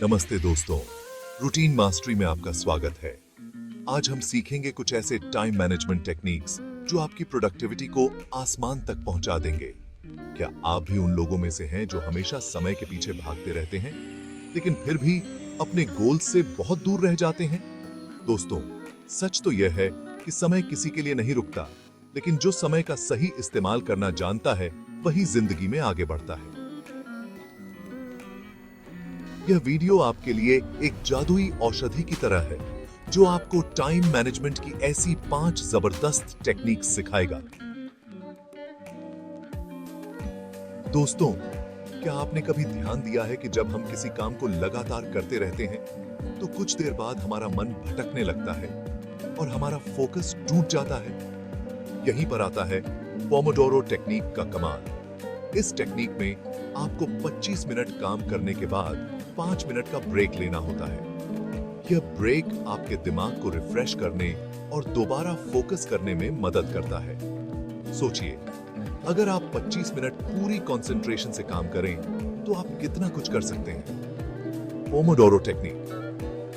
नमस्ते दोस्तों, routine mastery में आपका स्वागत है। आज हम सीखेंगे कुछ ऐसे टाइम मैनेजमेंट टेक्निक्स जो आपकी प्रोडक्टिविटी को आसमान तक पहुंचा देंगे। क्या आप भी उन लोगों में से हैं जो हमेशा समय के पीछे भागते रहते हैं, लेकिन फिर भी अपने गोल से बहुत दूर रह जाते हैं? दोस्तों, सच तो यह है कि समय किसी के लिए नहीं रुकता, लेकिन जो समय का सही इस्तेमाल करना जानता है, वही जिंदगी में आगे बढ़ता है। यह वीडियो आपके लिए एक जादुई औषधि की तरह है, जो आपको टाइम मैनेजमेंट की ऐसी 5 जबरदस्त टेक्निक्स सिखाएगा। दोस्तों, क्या आपने कभी ध्यान दिया है कि जब हम किसी काम को लगातार करते रहते हैं, तो कुछ देर बाद हमारा मन भटकने लगता है और हमारा फोकस टूट जाता है? यहीं पर आता है पोमोडोरो टेक्निक का कमाल। इस टेक्निक में आपको 25 मिनट काम करने के बाद 5 मिनट का ब्रेक लेना होता है। यह ब्रेक आपके दिमाग को रिफ्रेश करने और दोबारा फोकस करने में मदद करता है। सोचिए, अगर आप 25 मिनट पूरी कंसंट्रेशन से काम करें, तो आप कितना कुछ कर सकते हैं। पोमोडोरो टेक्निक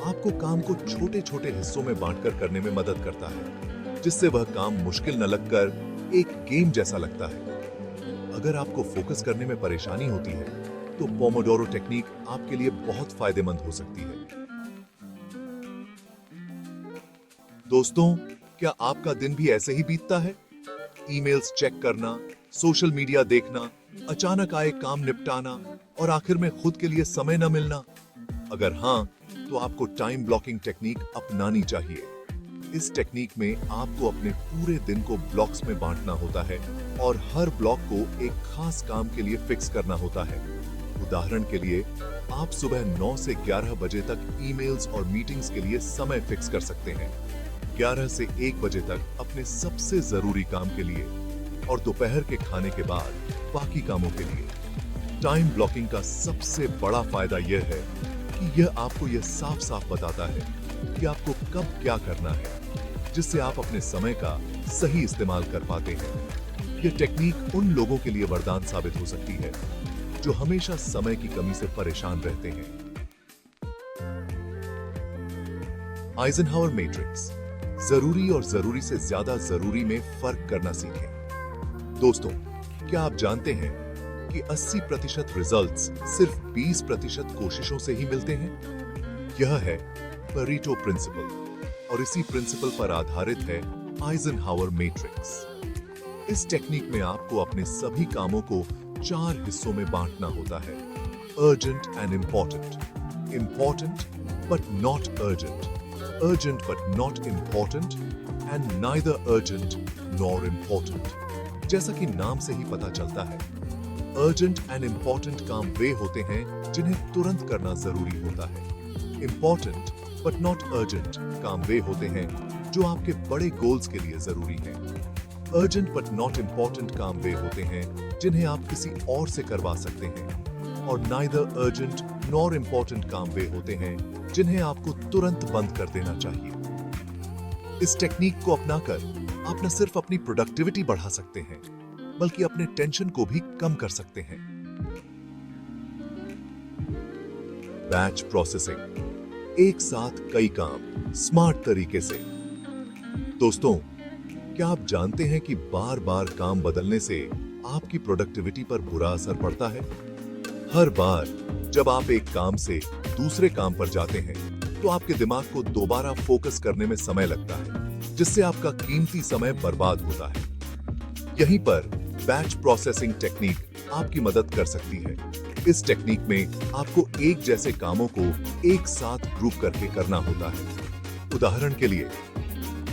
आपको काम को छोटे-छोटे हिस्सों में बांटकर करने में मदद करता है, जिससे वह काम मुश्किल न लगकर एक गेम जैसा लगता है। अगर आपको फोकस करने में परेशानी होती है, तो पोमोडोरो टेक्निक आपके लिए बहुत फायदेमंद हो सकती है। दोस्तों, क्या आपका दिन भी ऐसे ही बीतता है? ईमेल्स चेक करना, सोशल मीडिया देखना, अचानक आए काम निपटाना और आखिर में खुद के लिए समय न मिलना? अगर हां, तो आपको टाइम ब्लॉकिंग टेक्निक अपनानी चाहिए। इस टेक्निक में आपको अपने पूरे दिन को ब्लॉक्स में बांटना होता है और हर ब्लॉक को एक खास काम के लिए फिक्स करना होता है। उदाहरण के लिए, आप सुबह 9 से 11 बजे तक ईमेल्स और मीटिंग्स के लिए समय फिक्स कर सकते हैं, 11 से 1 बजे तक अपने सबसे जरूरी काम के लिए और दोपहर के खाने के बाद बाकी कामों के लिए। टाइम ब्लॉकिंग का सबसे बड़ा फायदा यह है कि यह आपको यह साफ साफ बताता है कि आपको कब क्या करना है, जिससे आप अपने समय का सही इस्तेमाल कर पाते हैं। यह टेक्निक उन लोगों के लिए वरदान साबित हो सकती है जो हमेशा समय की कमी से परेशान रहते हैं। आइजनहावर मैट्रिक्स, जरूरी और जरूरी से ज्यादा जरूरी में फर्क करना सीखें। दोस्तों, क्या आप जानते हैं कि 80% रिजल्ट्स सिर्फ 20% कोशिशों से ही मिलते हैं? यह है परेटो प्रिंसिपल और इसी प्रिंसिपल पर आधारित है आइजनहावर मैट्रिक्स। इस टेक्निक में आपको अपने सभी कामों को 4 हिस्सों में बांटना होता है: urgent and important, important but not urgent, urgent but not important and neither urgent nor important. जैसा कि नाम से ही पता चलता है, अर्जेंट एंड इंपॉर्टेंट काम वे होते हैं जिन्हें तुरंत करना जरूरी होता है। इंपॉर्टेंट बट नॉट अर्जेंट काम वे होते हैं जो आपके बड़े गोल्स के लिए जरूरी हैं। अर्जेंट बट नॉट इंपॉर्टेंट काम वे होते हैं जिन्हें आप किसी और से करवा सकते हैं। और नाइदर अर्जेंट नॉर इंपॉर्टेंट काम वे होते हैं जिन्हें आपको तुरंत बंद कर देना चाहिए। इस टेक्निक को अपनाकर आप न सिर्फ अपनी प्रोडक्टिविटी बढ़ा सकते हैं, बल्कि अपने टेंशन को भी कम कर सकते हैं। बैच प्रोसेसिंग, एक साथ कई काम स्मार्ट तरीके से। दोस्तों, क्या आप जानते हैं कि बार-बार काम बदलने से आपकी प्रोडक्टिविटी पर बुरा असर पड़ता है? हर बार जब आप एक काम से दूसरे काम पर जाते हैं, तो आपके दिमाग को दोबारा फोकस करने में समय लगता है, जिससे आपका कीमती समय बर्बाद होता है। यहीं पर बैच प्रोसेसिंग टेक्निक आपकी मदद कर सकती है। इस टेक्निक में आपको एक जैसे कामों को एक साथ ग्रुप करके करना होता है। उदाहरण के लिए,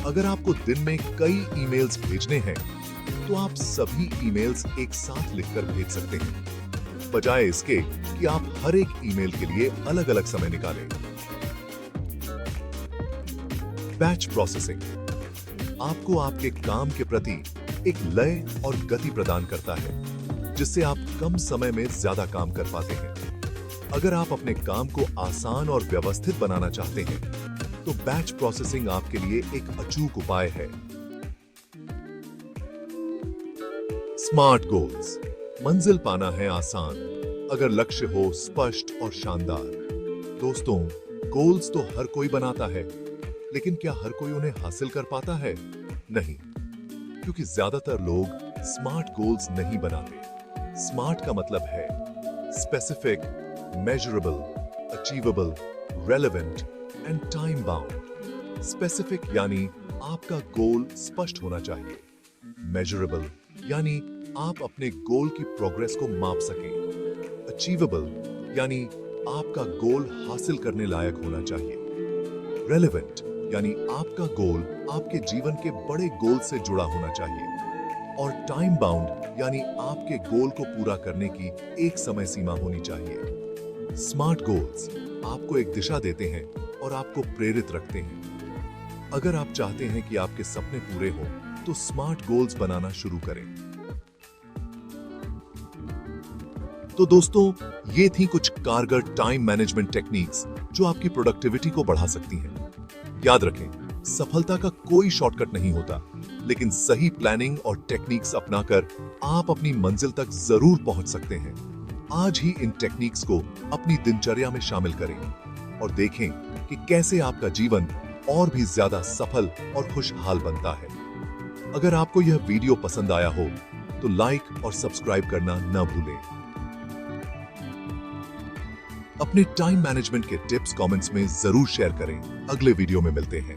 अगर आपको दिन में कई ईमेल्स भेजने हैं, तो आप सभी ईमेल्स एक साथ लिखकर भेज सकते हैं, बजाय इसके कि आप हर एक ईमेल के लिए अलग-अलग समय निकालें। बैच प्रोसेसिंग आपको आपके काम के प्रति एक लय और गति प्रदान करता है, जिससे आप कम समय में ज्यादा काम कर पाते हैं। अगर आप अपने काम को आसान और व्यवस्थित बनाना चाहते हैं, तो बैच प्रोसेसिंग आपके लिए एक अचूक उपाय है। स्मार्ट गोल्स, मंजिल पाना है आसान, अगर लक्ष्य हो स्पष्ट और शानदार। दोस्तों, गोल्स तो हर कोई बनाता है, लेकिन क्या हर कोई उन्हें हासिल कर पाता है? नहीं, क्योंकि ज्यादातर लोग स्मार्ट गोल्स नहीं बनाते। स्मार्ट का मतलब है specific, measurable, achievable, relevant and time bound. Specific यानी आपका गोल स्पष्ट होना चाहिए। मेजरेबल यानी आप अपने गोल की प्रोग्रेस को माप सकें। अचीवेबल यानी आपका गोल हासिल करने लायक होना चाहिए। रेलेवेंट यानी आपका गोल आपके जीवन के बड़े गोल से जुड़ा होना चाहिए। और टाइम बाउंड यानी आपके गोल को पूरा करने की एक समय सीमा होनी चाहिए। स्मार्ट गोल्स आपको एक दिशा देते हैं और आपको प्रेरित रखते हैं। अगर आप चाहते हैं कि आपके सपने पूरे हों, तो स्मार्ट गोल्स बनाना शुरू करें। तो दोस्तों, ये थी कुछ कारगर टाइम मैनेजमेंट टेक्निक्स जो आपकी प्रोडक्टिविटी को बढ़ा सकती हैं। याद रखें, सफलता का कोई शॉर्टकट नहीं होता, लेकिन सही प्लानिंग और टेक्निक्स अपनाकर आप अपनी मंजिल तक जरूर पहुंच सकते हैं। आज ही इन टेक्निक्स को अपनी दिनचर्या में शामिल करें और देखें कि कैसे आपका जीवन और भी ज्यादा सफल और खुशहाल बनता है। अगर आपको यह वीडियो पसंद आया हो तो लाइक और सब्सक्राइब करना न भूलें। अपने टाइम मैनेजमेंट के टिप्स कमेंट्स में जरूर शेयर करें। अगले वीडियो में मिलते हैं।